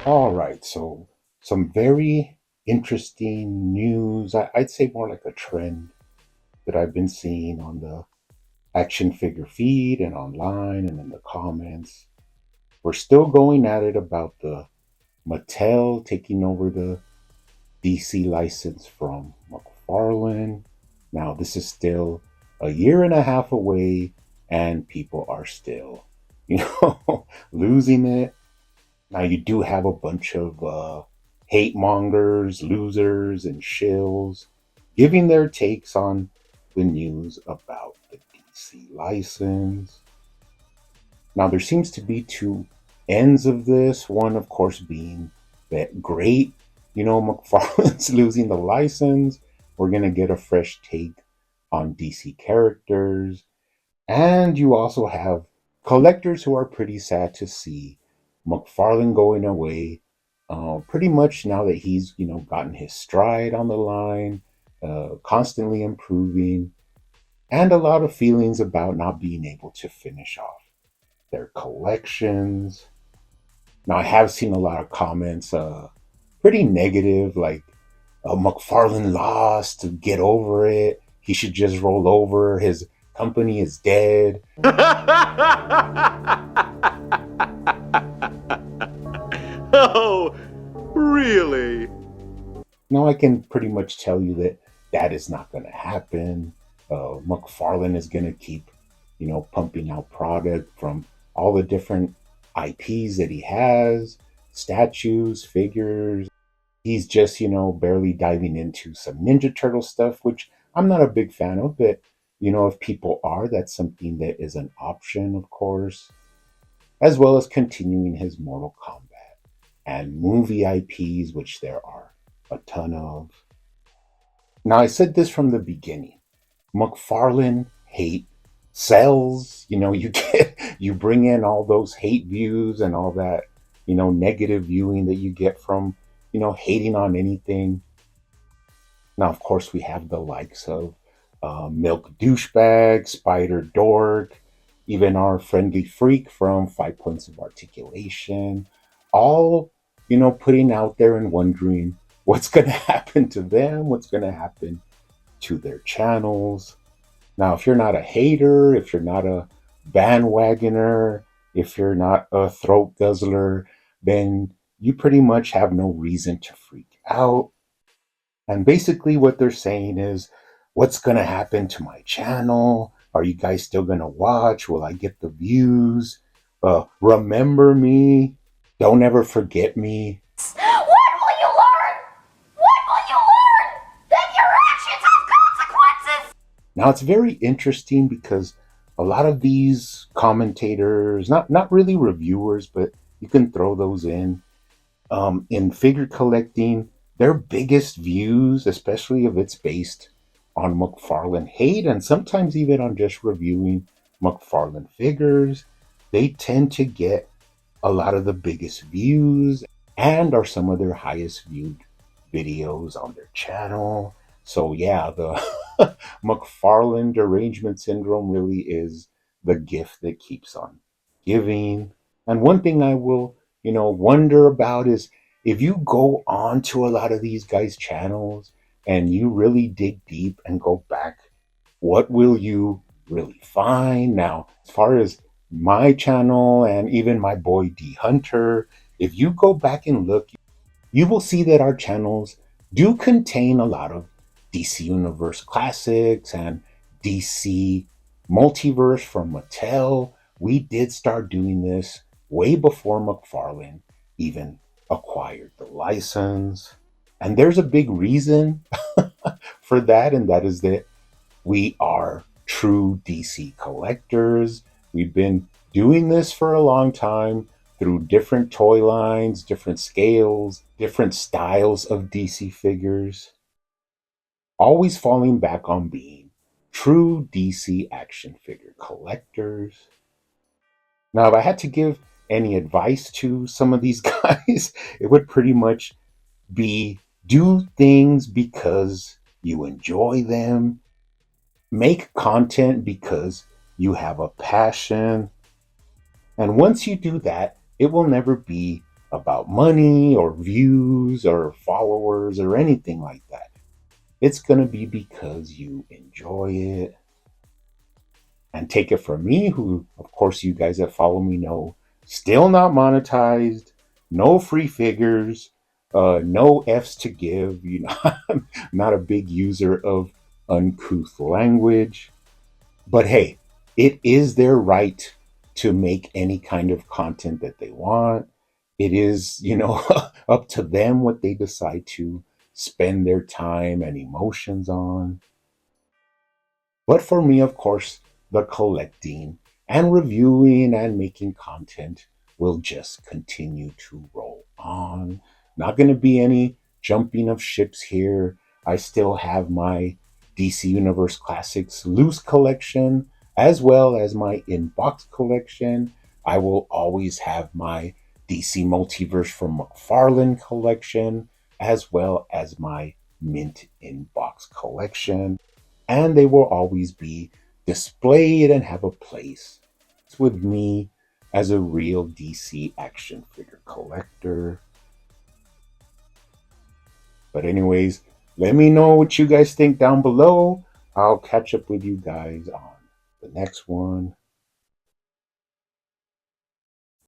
All right, so some very interesting news. I'd say more like a trend that I've been seeing on the action figure feed and online and in the comments. We're still going at it about the Mattel taking over the DC license from McFarlane. Now, this is still a year and a half away, and people are still, you know, losing it. Now, you do have a bunch of hate mongers, losers, and shills giving their takes on the news about the DC license. Now, there seems to be two ends of this. One, of course, being that great, McFarlane's losing the license. We're going to get a fresh take on DC characters. And you also have collectors who are pretty sad to see McFarlane going away. Pretty much now that he's, gotten his stride on the line, constantly improving, and a lot of feelings about not being able to finish off their collections. Now, I have seen a lot of comments, pretty negative, like McFarlane lost, to get over it. He should just roll over. His company is dead. Oh, really? Now, I can pretty much tell you that that is not going to happen. McFarlane is going to keep, pumping out product from all the different IPs that he has, statues, figures. He's just, barely diving into some Ninja Turtle stuff, which I'm not a big fan of, but, if people are, that's something that is an option, of course, as well as continuing his Mortal Kombat and movie IPs, which there are a ton of. Now, I said this from the beginning. McFarlane hate sells. You get you bring in all those hate views and all that, negative viewing that you get from, hating on anything. Now, of course, we have the likes of Milk Douchebag, Spider Dork, even our friendly freak from 5 Points of Articulation, all, putting out there and wondering what's going to happen to them, what's going to happen to their channels. Now, if you're not a hater, if you're not a bandwagoner, if you're not a throat guzzler, then you pretty much have no reason to freak out. And basically, what they're saying is, what's going to happen to my channel? Are you guys still going to watch? Will I get the views? Remember me? Don't ever forget me. What will you learn? What will you learn? That your actions have consequences! Now, it's very interesting because a lot of these commentators, not really reviewers, but you can throw those in figure collecting, their biggest views, especially if it's based on McFarlane hate and sometimes even on just reviewing McFarlane figures, they tend to get a lot of the biggest views and are some of their highest viewed videos on their channel. So yeah, the McFarlane derangement syndrome really is the gift that keeps on giving. And one thing I will, wonder about is if you go on to a lot of these guys' channels and you really dig deep and go back, what will you really find? Now, as far as my channel and even my boy D Hunter, if you go back and look, you will see that our channels do contain a lot of DC Universe classics and DC Multiverse from Mattel. We did start doing this way before McFarlane even acquired the license. And there's a big reason for that, and that is that we are true DC collectors. We've been doing this for a long time through different toy lines, different scales, different styles of DC figures, always falling back on being true DC action figure collectors. Now, if I had to give any advice to some of these guys, it would pretty much be do things because you enjoy them, make content because you have a passion. And once you do that, it will never be about money or views or followers or anything like that. It's going to be because you enjoy it. And take it from me, who, of course, you guys that follow me know, still not monetized, no free figures, no F's to give. You know, I'm not a big user of uncouth language. But hey, it is their right to make any kind of content that they want. It is, up to them what they decide to spend their time and emotions on. But for me, of course, the collecting and reviewing and making content will just continue to roll on. Not going to be any jumping of ships here. I still have my DC Universe Classics loose collection as well as my in-box collection. I will always have my DC Multiverse from McFarlane collection as well as my mint in-box collection, and they will always be displayed and have a place with me as a real DC action figure collector. But, anyways, let me know what you guys think down below. I'll catch up with you guys on the next one.